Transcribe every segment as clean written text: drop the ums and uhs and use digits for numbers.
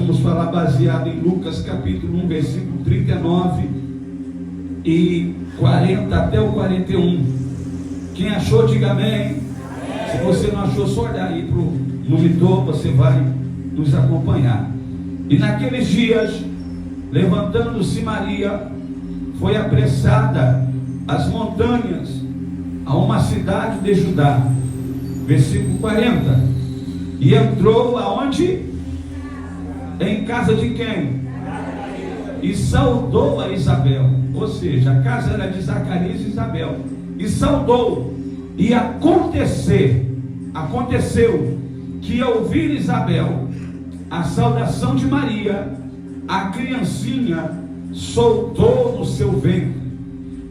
vamos falar baseado em Lucas capítulo 1, versículo 39 e 40 até o 41. Quem achou, diga amém. Se você não achou, só olhar aí para o monitor, você vai nos acompanhar. E naqueles dias, levantando-se Maria, foi apressada às montanhas, a uma cidade de Judá. Versículo 40. E entrou aonde? Em casa de quem? E saudou a Isabel. Ou seja, a casa era de Zacarias e Isabel. E saudou. E aconteceu que ao ouvir Isabel a saudação de Maria, a criancinha soltou no seu ventre.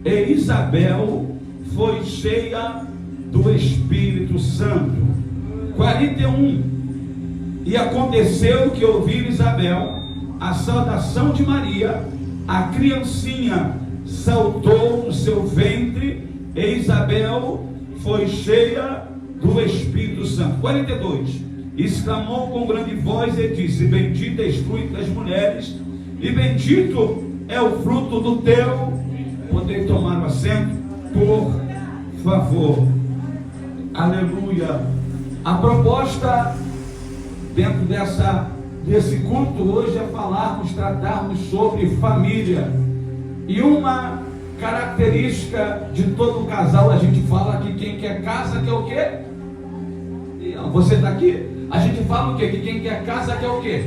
E Isabel foi cheia do Espírito Santo. 41. E aconteceu que ao ouvir Isabel a saudação de Maria, a criancinha saltou no seu ventre, e Isabel foi cheia do Espírito Santo. 42. Exclamou com grande voz e disse: bendita és tu entre as mulheres, e bendito é o fruto do teu. Podem tomar o assento, por favor. Aleluia. A proposta dentro desse culto hoje é tratarmos sobre família. E uma característica de todo casal, a gente fala que quem quer casa quer o quê? Você está aqui? A gente fala o quê? Que quem quer casa quer o quê?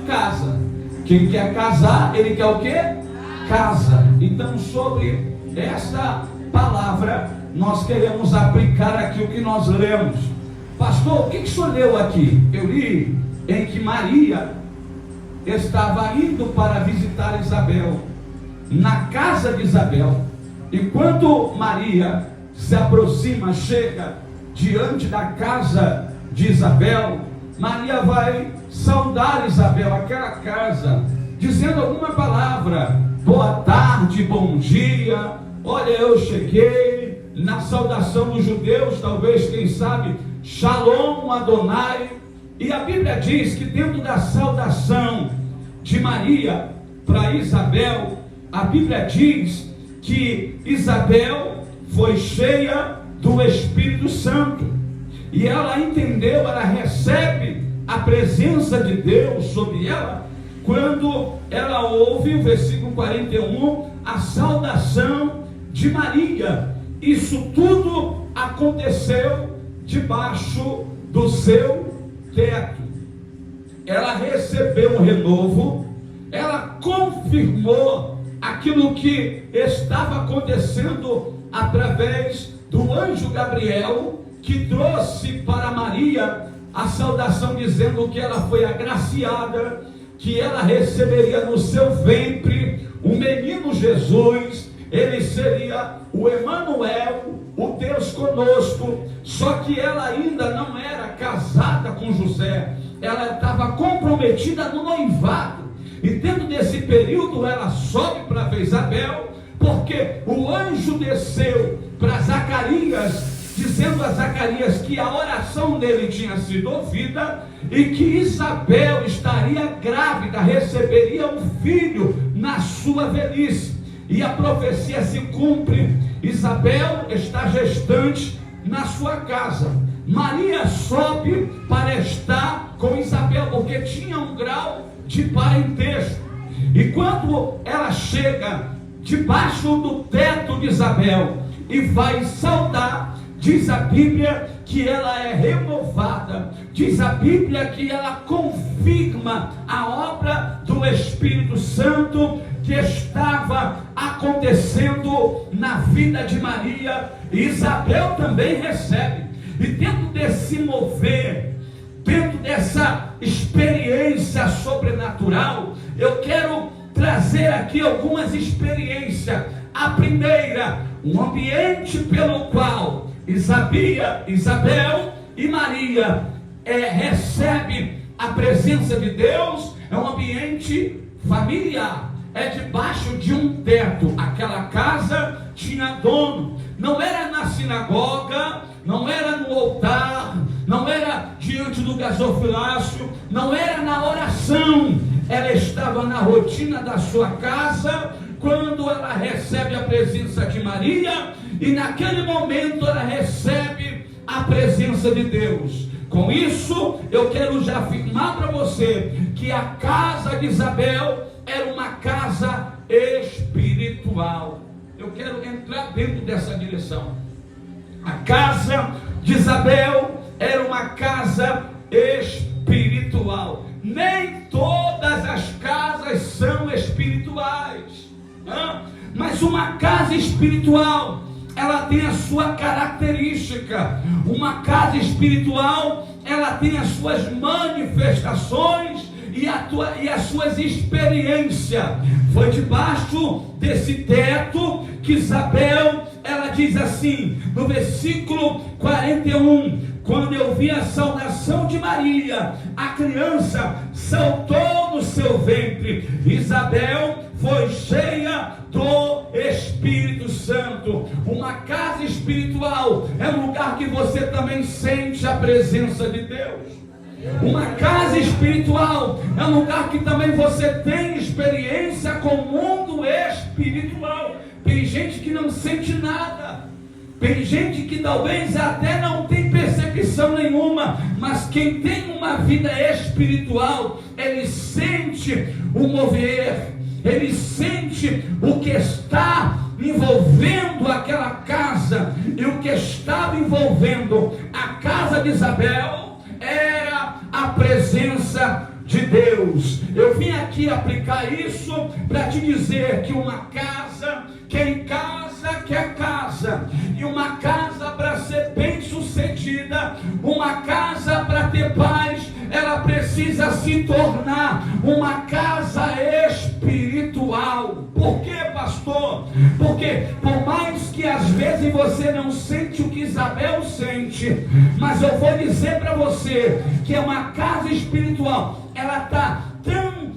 Casa. Quem quer casar, ele quer o quê? Casa. Então, sobre esta palavra, nós queremos aplicar aqui o que nós lemos. Pastor, o que o senhor leu aqui? Eu li em que Maria estava indo para visitar Isabel, na casa de Isabel. E quando Maria se aproxima, chega diante da casa de Isabel, Maria vai saudar Isabel, aquela casa, dizendo alguma palavra: boa tarde, bom dia, olha, eu cheguei. Na saudação dos judeus, talvez, quem sabe, Shalom Adonai. E a Bíblia diz que dentro da saudação de Maria para Isabel, a Bíblia diz que Isabel foi cheia do Espírito Santo. E ela entendeu, ela recebe a presença de Deus sobre ela, quando ela ouve, o versículo 41, a saudação de Maria. Isso tudo aconteceu debaixo do seu teto. Ela recebeu um renovo, ela confirmou aquilo que estava acontecendo através do anjo Gabriel, que trouxe para Maria a saudação, dizendo que ela foi agraciada, que ela receberia no seu ventre o menino Jesus. Ele seria o Emanuel, o Deus conosco. Só que ela ainda não era casada com José, ela estava comprometida no noivado. E dentro desse período ela sobe para ver Isabel, porque o anjo desceu para Zacarias, dizendo a Zacarias que a oração dele tinha sido ouvida e que Isabel estaria grávida, receberia um filho na sua velhice. E a profecia se cumpre. Isabel está gestante na sua casa. Maria sobe para estar com Isabel, porque tinha um grau de parentesco. E quando ela chega debaixo do teto de Isabel e vai saudar, diz a Bíblia que ela é renovada. Diz a Bíblia que ela confirma a obra do Espírito Santo que estava acontecendo na vida de Maria. Isabel também recebe. E dentro desse mover, dentro dessa experiência sobrenatural, eu quero trazer aqui algumas experiências. A primeira, um ambiente pelo qual Isabel e Maria recebe a presença de Deus, é um ambiente familiar. É debaixo de um teto. Aquela casa tinha dono. Não era na sinagoga, não era no altar, não era diante do gasofilácio, não era na oração, ela estava na rotina da sua casa, quando ela recebe a presença de Maria, e naquele momento ela recebe a presença de Deus. Com isso, eu quero já afirmar para você que a casa de Isabel era uma casa espiritual. Eu quero entrar dentro dessa direção. A casa de Isabel era uma casa espiritual. Nem todas as casas são espirituais, mas uma casa espiritual, ela tem a sua característica. Uma casa espiritual, ela tem as suas manifestações e as suas experiências. Foi debaixo desse teto que Isabel, ela diz assim, no versículo 41, quando eu vi a saudação de Maria, a criança saltou no seu ventre. Isabel foi cheia do Espírito Santo. Uma casa espiritual é um lugar que você também sente a presença de Deus. Uma casa espiritual é um lugar que também você tem experiência com o mundo espiritual. Tem gente que não sente nada, tem gente que talvez até não tem percepção nenhuma, mas quem tem uma vida espiritual, ele sente o mover, ele sente o que está envolvendo aquela casa. E o que estava envolvendo a casa de Isabel era a presença de Deus. Eu vim aqui aplicar isso para te dizer que uma casa, quem casa quer casa, e uma casa para ser bem sucedida, uma casa para ter paz, ela precisa se tornar uma casa espiritual. Por quê, pastor? Porque por mais que às vezes você não sente o que Isabel sente, mas eu vou dizer para você que é uma casa espiritual, ela está tão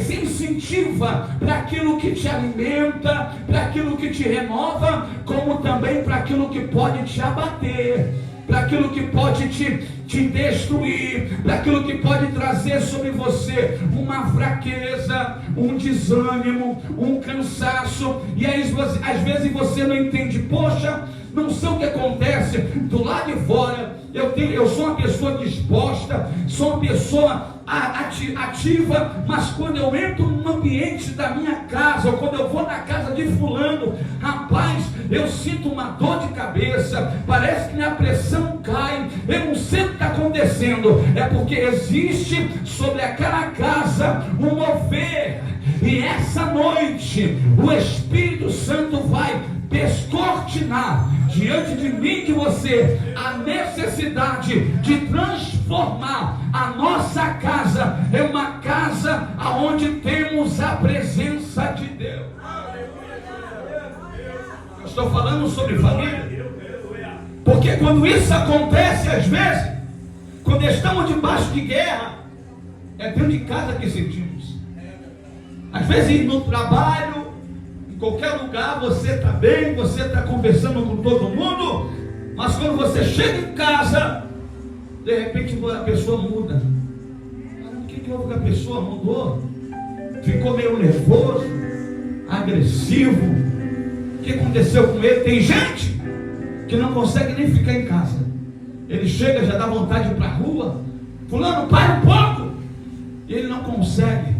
sensitiva para aquilo que te alimenta, para aquilo que te renova, como também para aquilo que pode te abater, para aquilo que pode te destruir, para aquilo que pode trazer sobre você uma fraqueza, um desânimo, um cansaço. E aí às vezes você não entende, poxa, não sei o que acontece do lado de fora, eu sou uma pessoa disposta, sou uma pessoa ativa, mas quando eu entro no ambiente da minha casa, ou quando eu vou na casa de fulano, rapaz, eu sinto uma dor de cabeça, parece que minha pressão cai, eu não sei o que está acontecendo. É porque existe sobre aquela casa um mover, e essa noite o Espírito Santo vai descortinar diante de mim, de você, a necessidade de transformar a nossa casa em uma casa aonde temos a presença de Deus. Eu estou falando sobre família, porque quando isso acontece, às vezes, quando estamos debaixo de guerra, é dentro de casa que sentimos. Às vezes no trabalho, em qualquer lugar, você está bem, você está conversando com todo mundo, mas quando você chega em casa, de repente a pessoa muda. O que houve que a pessoa mudou? Ficou meio nervoso, agressivo. O que aconteceu com ele? Tem gente que não consegue nem ficar em casa. Ele chega, já dá vontade de ir para a rua. Fulano, para um pouco. E ele não consegue.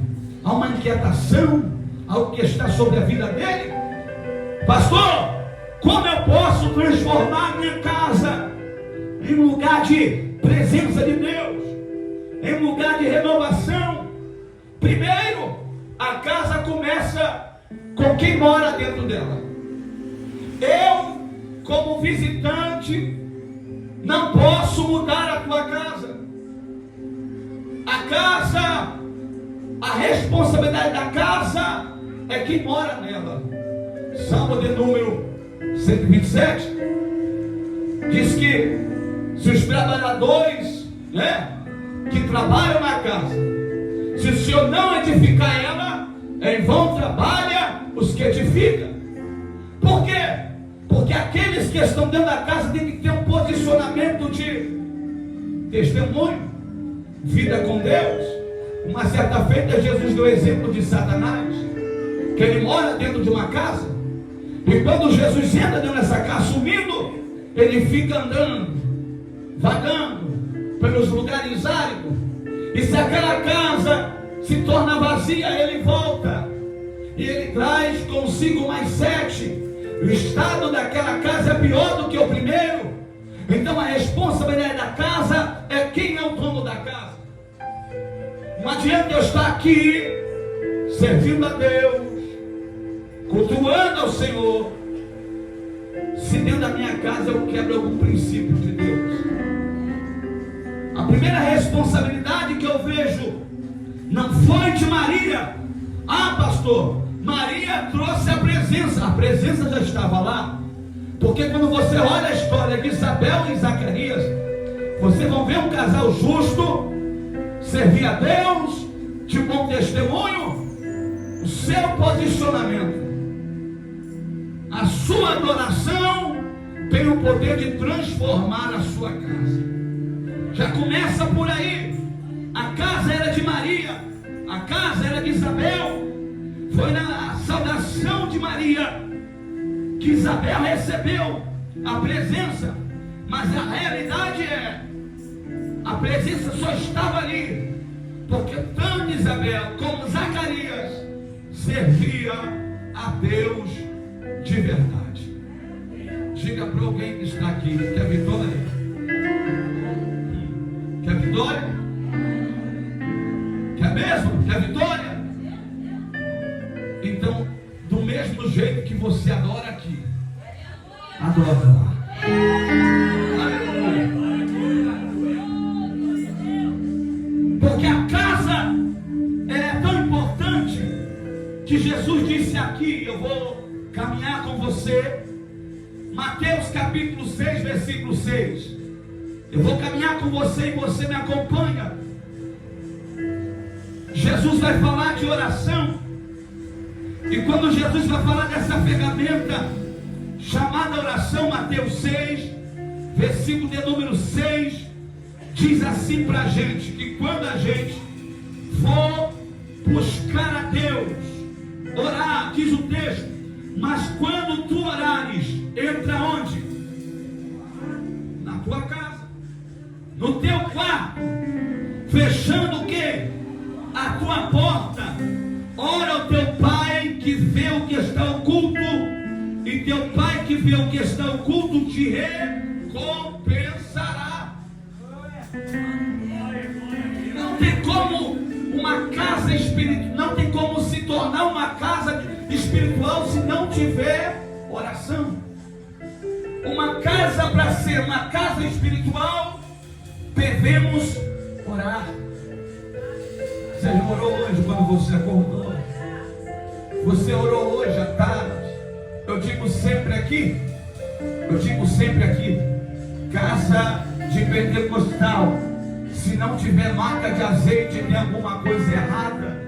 Há uma inquietação, algo que está sobre a vida dele. Pastor, como eu posso transformar a minha casa em um lugar de presença de Deus, em um lugar de renovação? Primeiro, a casa começa com quem mora dentro dela. Eu, como visitante, não posso mudar a tua casa. A casa, a responsabilidade da casa é quem mora nela. Salmo de número 127 diz que se os trabalhadores, que trabalham na casa, se o Senhor não edificar ela, em vão trabalha os que edificam. Por quê? Porque aqueles que estão dentro da casa têm que ter um posicionamento de testemunho, vida com Deus. Uma certa feita, Jesus deu exemplo de Satanás, que ele mora dentro de uma casa, e quando Jesus entra dentro dessa casa, sumindo, ele fica andando, vagando pelos lugares áridos, e se aquela casa se torna vazia, ele volta, e ele traz consigo mais 7. O estado daquela casa é pior do que o primeiro. Então a responsabilidade da casa é quem é o dono da casa. Não adianta eu estar aqui servindo a Deus, cultuando ao Senhor, se dentro da minha casa eu quebro algum princípio de Deus. A primeira responsabilidade que eu vejo não foi de Maria. Ah, pastor, Maria trouxe a presença já estava lá. Porque quando você olha a história de Isabel e Zacarias, vocês vão ver um casal justo, servir a Deus, de bom testemunho. O seu posicionamento, a sua adoração tem o poder de transformar a sua casa. Já começa por aí. A casa era de Maria, a casa era de Isabel. Foi na saudação de Maria que Isabel recebeu a presença, mas a realidade é, a presença só estava ali porque tanto Isabel como Zacarias servia a Deus de verdade. Diga para alguém que está aqui: quer vitória? Quer vitória? Quer mesmo? Quer vitória? Então, do mesmo jeito que você adora aqui, adora lá. Porque a casa é tão importante que Jesus disse aqui, eu vou caminhar com você, Mateus capítulo 6, versículo 6. Eu vou caminhar com você e você me acompanha. Jesus vai falar de oração. E quando Jesus vai falar dessa ferramenta chamada oração, Mateus 6, versículo de número 6, diz assim para a gente, que quando a gente for buscar a Deus, orar, diz o texto, mas quando tu orares, entra onde? Na tua casa, no teu quarto, fechando o quê? A tua porta. Ora ao teu Pai que vê o que está oculto, e teu Pai que vê o que está oculto te recompensará. Não tem como uma casa espiritual, não tem como se tornar uma casa espiritual se não tiver oração. Uma casa, para ser uma casa espiritual, devemos orar. Você orou hoje quando você acordou? Você orou hoje à tarde? Eu digo sempre aqui, casa de pentecostal, se não tiver marca de azeite, tem alguma coisa errada.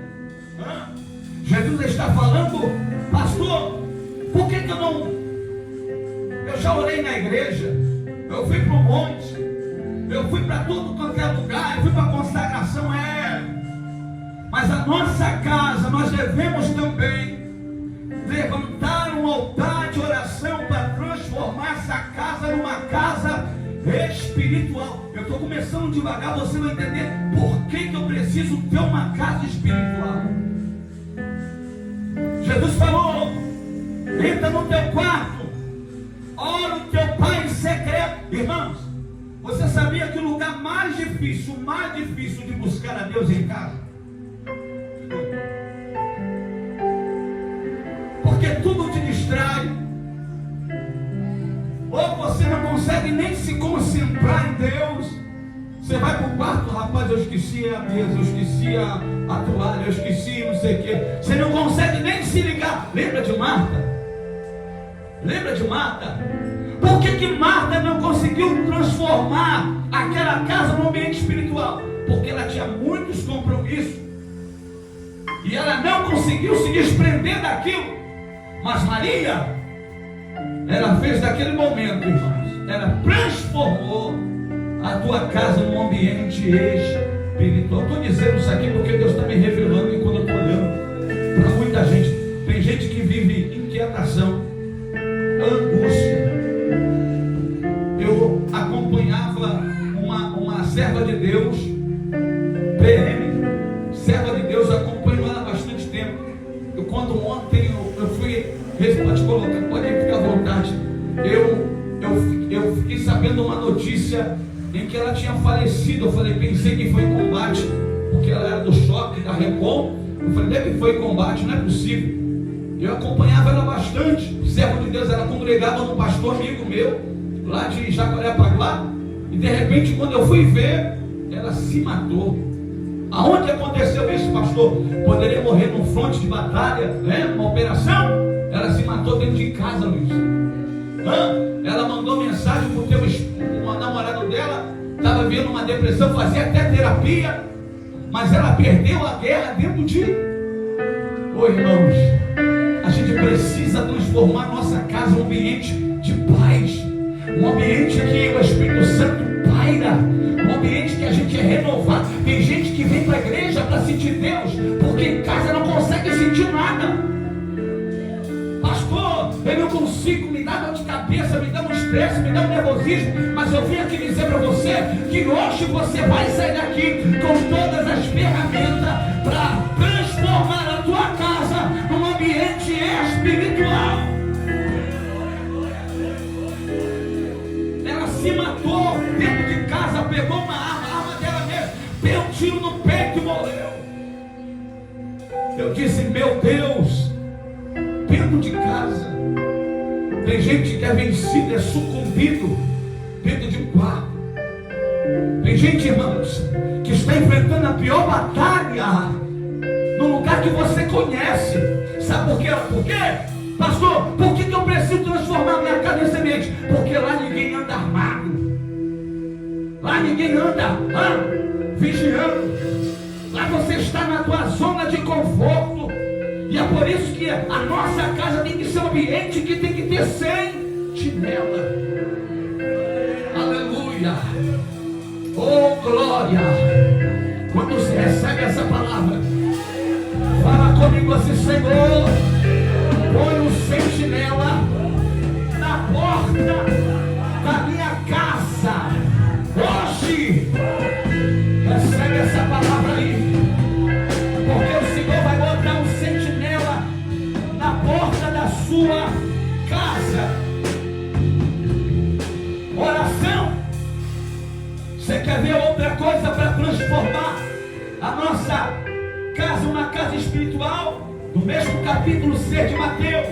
Jesus está falando, pastor, por que eu não... Eu já orei na igreja, eu fui para o monte, eu fui para tudo quanto é lugar, eu fui para a consagração, mas a nossa casa, nós devemos também levantar um altar de oração para transformar essa casa numa casa espiritual. Eu estou começando devagar, você vai entender por que eu preciso ter uma casa espiritual. Jesus falou, entra no teu quarto, ora o teu Pai em secreto. Irmãos, você sabia que o lugar mais difícil de buscar a Deus em casa? Porque tudo te distrai, ou você não consegue nem se concentrar em Deus. Você vai para o quarto, rapaz, eu esqueci a mesa, eu esqueci a toalha, eu esqueci não sei o que. Você não consegue nem se ligar. Lembra de Marta? Por que Marta não conseguiu transformar aquela casa num ambiente espiritual? Porque ela tinha muitos compromissos e ela não conseguiu se desprender daquilo. Mas Maria, ela fez daquele momento, irmãos, ela transformou a tua casa num ambiente espiritual. Estou dizendo isso aqui porque Deus está me revelando enquanto eu estou olhando para muita gente. Tem gente que vive inquietação, angústia. Eu acompanhava uma serva de Deus, PM, serva de Deus, acompanho ela há bastante tempo. Quando ontem eu fui, pode colocar, pode ficar à vontade, eu fiquei sabendo uma notícia em que ela tinha falecido. Eu pensei que foi em combate, porque ela era do shopping, da Recon. Eu falei, deve foi em combate, não é possível. Eu acompanhava ela bastante, servo de Deus. Ela congregava no pastor amigo meu, lá de Jacarepaguá, e de repente, quando eu fui ver, ela se matou. Aonde aconteceu isso, pastor? Poderia morrer num fronte de batalha, né? Uma operação. Ela se matou dentro de casa, Luiz. Ela mandou mensagem para o namorado dela, estava vendo uma depressão, fazia até terapia, mas ela perdeu a guerra dentro de... Irmãos, a gente precisa transformar nossa casa em um ambiente de paz, um ambiente que o Espírito Santo paira, um ambiente que a gente é renovado. Tem gente que vem para a igreja para sentir Deus, porque em casa não consegue sentir nada. Pastor, eu não consigo, me dá dor de cabeça, me dá um estresse, me dá um nervosismo, mas eu vim aqui dizer para você que hoje você vai sair daqui com todas as ferramentas para transformar a tua casa num ambiente espiritual. Ela se matou dentro de casa, pegou uma arma, a arma dela mesmo, deu um tiro no peito e morreu. Eu disse, meu Deus, dentro de casa tem gente que é vencido, é sucumbido dentro de um quarto. Tem gente, irmãos, que está enfrentando a pior batalha no lugar que você conhece. Sabe por quê? Por quê? Pastor, por que eu preciso transformar minha casa nesse ambiente? Porque lá ninguém anda armado. Lá ninguém anda vigiando. Lá você está na tua zona de conforto. E é por isso que a nossa casa tem que ser um ambiente que tem que ter sentinela. Aleluia. Oh, glória. Quando você recebe essa palavra, fala comigo assim, Senhor, põe um sentinela na porta da minha casa. Hoje, recebe essa palavra aí, porque o Senhor vai botar um sentinela na porta da sua casa. Oração. Você quer ver outra coisa para transformar a nossa casa, uma casa espiritual? No mesmo capítulo 6 de Mateus,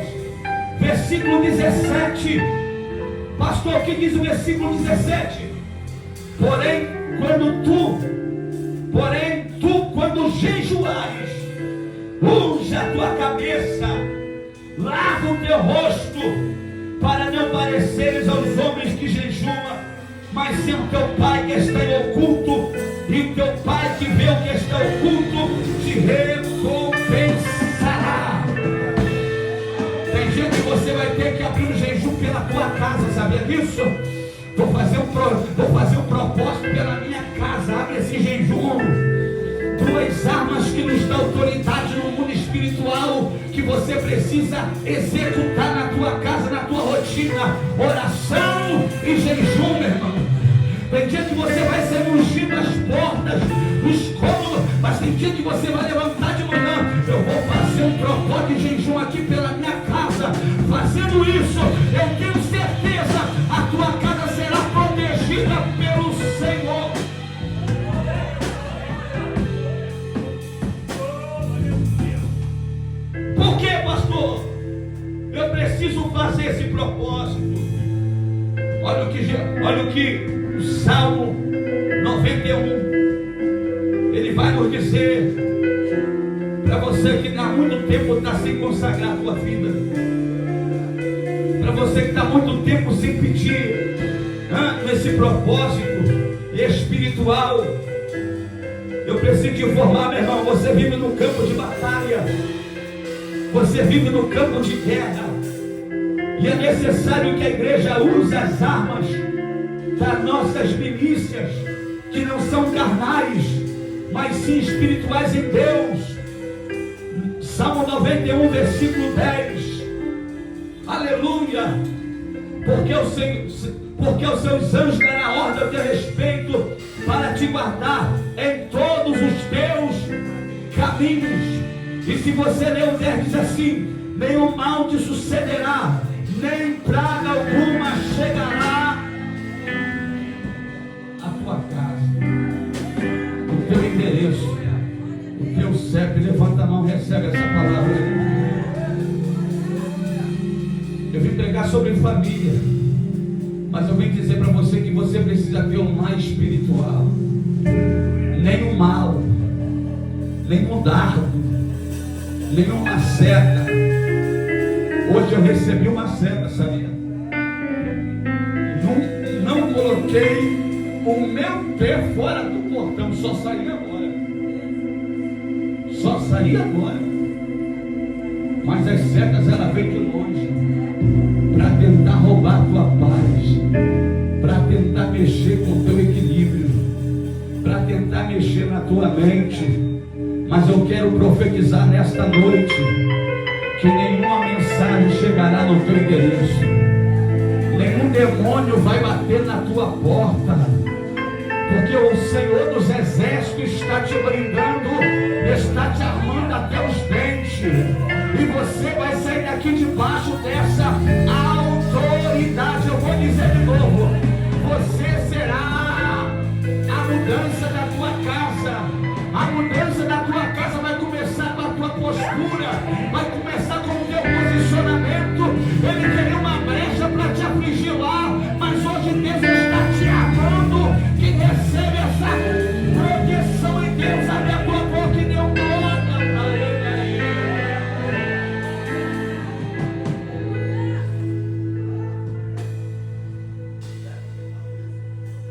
versículo 17. Pastor, o que diz o versículo 17? Porém, quando jejuares, unge a tua cabeça, lava o teu rosto, para não pareceres aos homens que jejuam, mas sim o teu Pai que está em oculto, e o teu Pai que vê o que está oculto te recompensará. Tem gente que você vai ter que abrir um jejum pela tua casa, sabia disso? Vou fazer um propósito pela minha casa. Abre esse jejum. Duas armas que nos dão autoridade no mundo espiritual, que você precisa executar na tua casa, na tua rotina: oração e jejum, meu irmão. Tem dia que você vai ser ungido nas portas, nos cômodos, mas tem dia que você vai levantar de manhã: eu vou fazer um propósito de jejum aqui pela minha casa. Fazendo isso, eu tenho certeza, a tua casa será protegida pelo Senhor. Por que, pastor? Eu preciso fazer esse propósito. Olha o que o Salmo 91, ele vai nos dizer, para você que há muito tempo está sem consagrar a tua vida, para você que está há muito tempo sem pedir esse propósito espiritual. Eu preciso te informar, meu irmão, você vive no campo de batalha, você vive no campo de guerra, e é necessário que a igreja use as armas das nossas milícias, que não são carnais, mas sim espirituais em Deus. Salmo 91, versículo 10. Aleluia! Porque os seus anjos darão ordem a teu respeito, para te guardar em todos os teus caminhos. E se você ler o 10, diz assim: nenhum mal te sucederá, nem praga alguma chegará à tua casa, o teu endereço, o teu CEP. Levanta a mão, recebe essa palavra. Eu vim pregar sobre família, mas eu vim dizer para você que você precisa ter um lar espiritual. Nem o mal, nem o dardo, nem uma seta. Hoje eu recebi uma seta, sabia? Não coloquei o meu pé fora do portão, só saí agora. Só saí agora. Mas as setas, ela vem de longe, para tentar roubar a tua paz, para tentar mexer com o teu equilíbrio, para tentar mexer na tua mente. Mas eu quero profetizar nesta noite que nenhuma mensagem chegará no teu endereço, nenhum demônio vai bater na tua porta, porque o Senhor dos Exércitos está te blindando, está te armando até os dentes, e você vai sair daqui debaixo dessa autoridade. Eu vou dizer de novo: você será a mudança da tua casa. A mudança da tua casa vai começar com a tua postura, vai começar com o teu posicionamento. Ele queria uma brecha para te afligir lá, mas hoje Deus está te amando, que recebe essa proteção em Deus. Abre a tua boca e deu glória para Ele aí.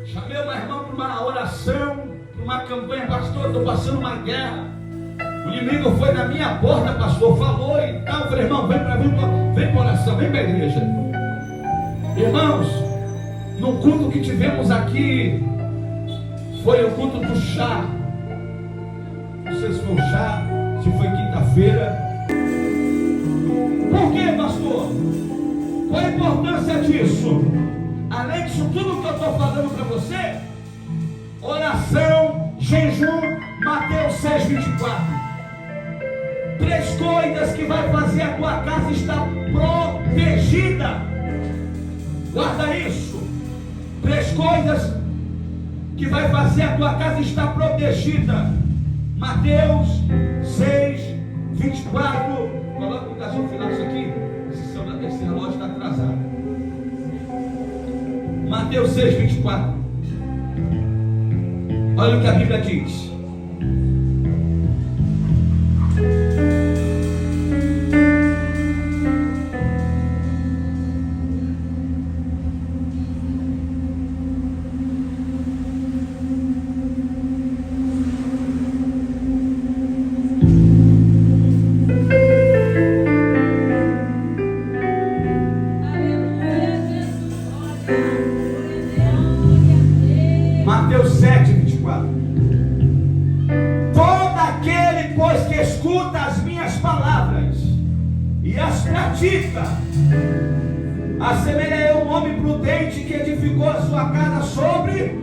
Chamei uma irmã para uma oração, uma campanha. Pastor, estou passando uma guerra, o inimigo foi na minha porta, pastor, falou e tal. Eu falei: irmão, vem para oração, vem para a igreja. Irmãos, no culto que tivemos aqui, foi o culto do chá. Não sei se foi o chá, se foi quinta-feira. Por quê, pastor? Qual a importância disso? Além disso tudo que eu estou falando para você, oração, jejum, Mateus 6:24. 3 coisas que vai fazer a tua casa estar protegida. Guarda isso. 3 coisas que vai fazer a tua casa estar protegida. Mateus 6:24. Coloca o cachorro final isso aqui. Esse relógio está atrasado. Mateus 6:24. Olha o que a Bíblia diz. Mateus 7:24. Todo aquele, pois, que escuta as minhas palavras e as pratica, assemelha a um homem prudente que edificou a sua casa sobre,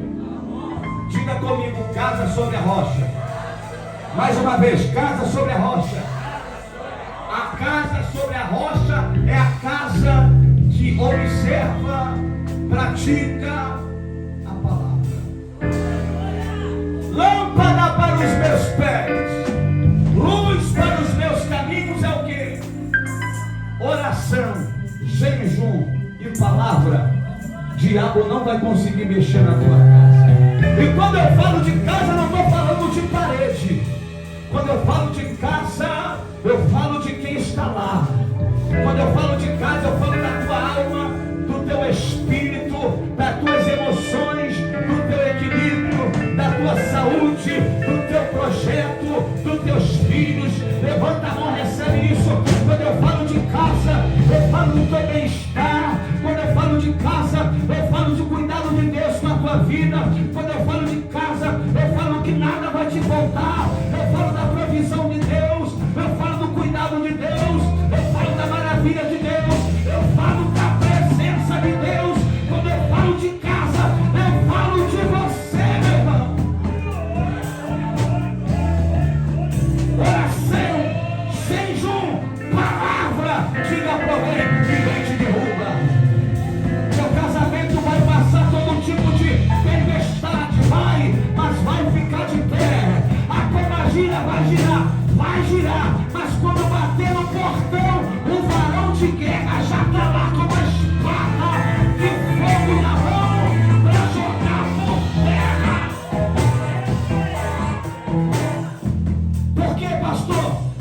diga comigo, casa sobre a rocha. Mais uma vez, casa sobre a rocha. A casa sobre a rocha é a casa que observa, pratica a palavra. Lâmpada para os meus pés, luz para os meus caminhos é o que? Oração, jejum e palavra. Diabo não vai conseguir mexer na tua casa. E quando eu falo de casa, não estou falando de parede. Quando eu falo de casa, eu falo de quem está lá. Quando eu falo de casa, eu falo da tua alma, do teu espírito, das tuas emoções, do teu equilíbrio, da tua saúde, do teu projeto, dos teus filhos. Levanta a mão, recebe isso. Quando eu falo de casa, eu falo do teu bem-estar. Quando eu falo de casa, eu falo de cuidado de Deus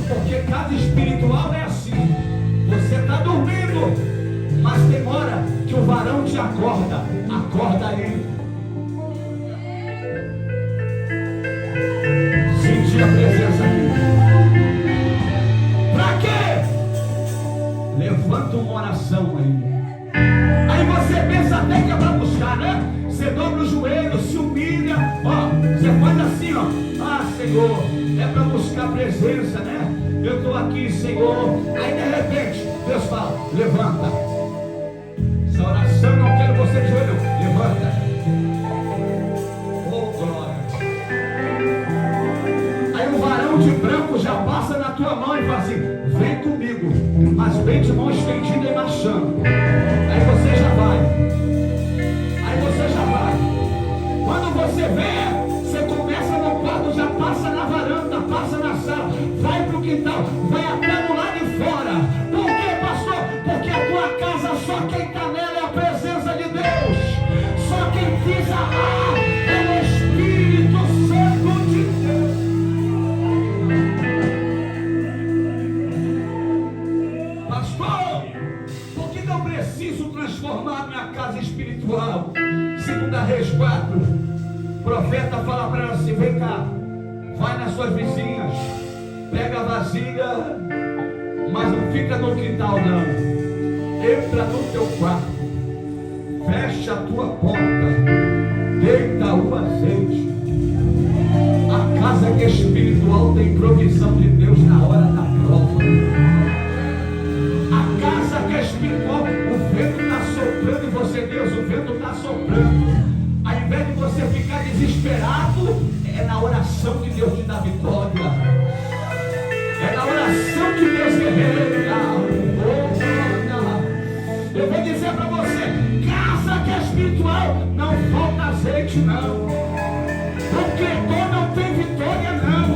Porque casa espiritual é assim. Você está dormindo, mas tem hora que o varão te acorda. Acorda aí. Sentir a presença dele. Pra quê? Levanta uma oração aí. Aí você pensa até que é para buscar, né? Você dobra o joelho, se humilha. Ó, você faz assim, ó. Ah, Senhor, é para buscar presença, né? Eu estou aqui, Senhor. Aí de repente, Deus fala, levanta. Essa oração não quero você de joelho. Levanta. Oh, glória. Aí o varão de branco já passa na tua mão e fala assim, vem comigo, mas vem de mão estendida e marchando. Aí você já vai. Aí você já vai. Quando você vê, você começa no quarto, já passa na varanda, passa na sala, vai pro quintal, vai até no lado de fora. Por quê, pastor? Porque a tua casa, só quem está nela é a presença de Deus. Só quem pisa lá é o Espírito Santo de Deus. Pastor, por que eu preciso transformar minha casa espiritual? 2 Reis 4, o profeta fala para ela assim, vem cá, vai nas suas vizinhas, pega a vasilha, mas não fica no quintal não, entra no teu quarto, fecha a tua porta, deita o azeite. A casa que é espiritual tem provisão de Deus na hora da prova. A casa que é espiritual, o vento está soprando e você, Deus, o vento está soprando. Ao invés de você ficar desesperado, é na oração que Deus te dá vitória. É na oração que Deus guerreia. Eu vou dizer para você, casa que é espiritual, não falta azeite não. O credor não tem vitória não.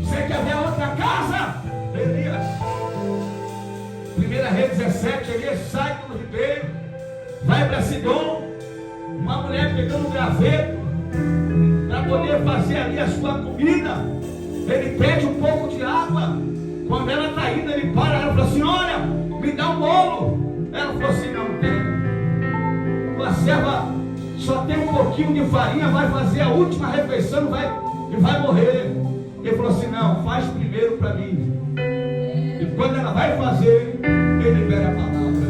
Você quer ver a outra casa? Elias. 1 Reis 17, Elias sai do ribeiro, vai para Sidom, uma mulher pegando um graveto para poder fazer ali a sua comida. Ele pede um pouco de água. Quando ela está indo, ele para, ela fala assim, olha, me dá um bolo. Ela falou assim, não tem. A serva só tem um pouquinho de farinha, vai fazer a última refeição e vai morrer. Ele falou assim, não, faz primeiro para mim. E quando ela vai fazer, ele libera a palavra.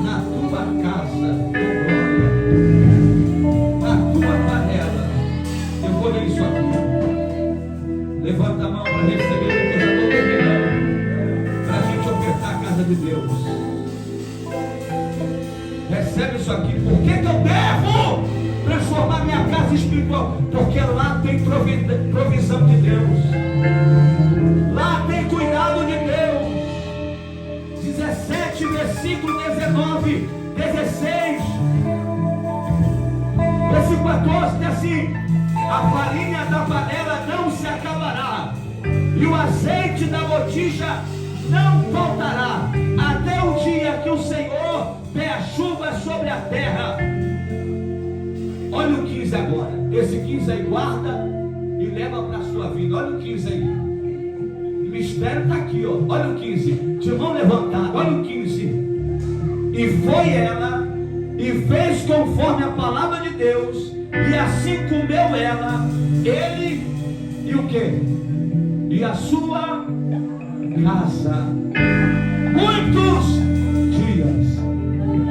Na tua casa, glória, na tua panela, eu vou ler isso aqui. Levanta a mão para receber, porque eu já estou terminando, para a gente ofertar a casa de Deus. Recebe isso aqui. Por que eu devo transformar minha casa espiritual? Porque lá tem provisão de Deus. Lá tem cuidado de Deus. 17, versículo 19, 16. Versículo 14 diz assim: a farinha da panela não se acabará, e o azeite da botija não faltará, até o dia que o Senhor der a chuva sobre a terra. Olha o 15 agora. Esse 15 aí guarda e leva para a sua vida. Olha o 15 aí. O mistério está aqui, ó. Olha o 15. De mão levantada. Olha o 15. E foi ela e fez conforme a palavra de Deus, e assim comeu ela, ele e o que? E a sua casa. Muitos dias.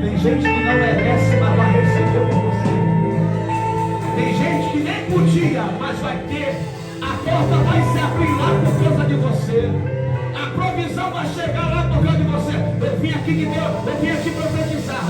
Tem gente que não merece, mas vai receber por você. Tem gente que nem podia, mas vai ter. A porta vai se abrir lá por causa de você. A provisão vai chegar lá por causa de você. Eu vim aqui de Deus, eu vim aqui profetizar.